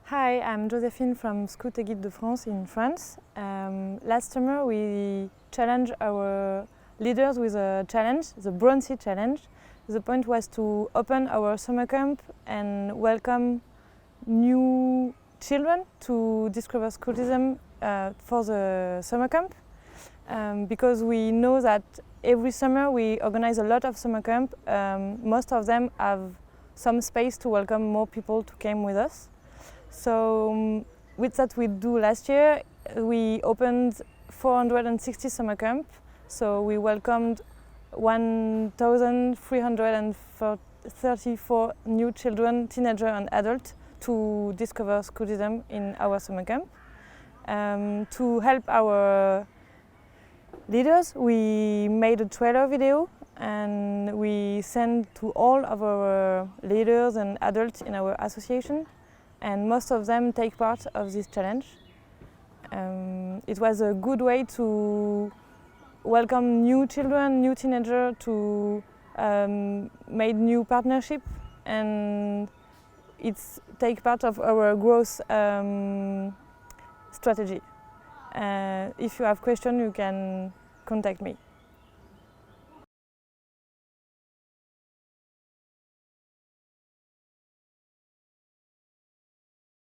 Hi, I'm Joséphine from Scout et Guide de France in France. Last summer we challenged our leaders with a challenge, the Bronzy Challenge. The point was to open our summer camp and welcome new children to discover Scoutism for the summer camp. Because we know that every summer we organize a lot of summer camp. Most of them have some space to welcome more people to come with us. So with that we do last year, we opened 460 summer camp. So we welcomed 1,334 new children, teenagers and adults to discover Scoutism in our summer camp. To help our leaders, we made a trailer video and we sent to all of our leaders and adults in our association, and most of them take part of this challenge. It was a good way to welcome new children, new teenagers, to make new partnership, and it's take part of our growth strategy. If you have questions, you can contact me.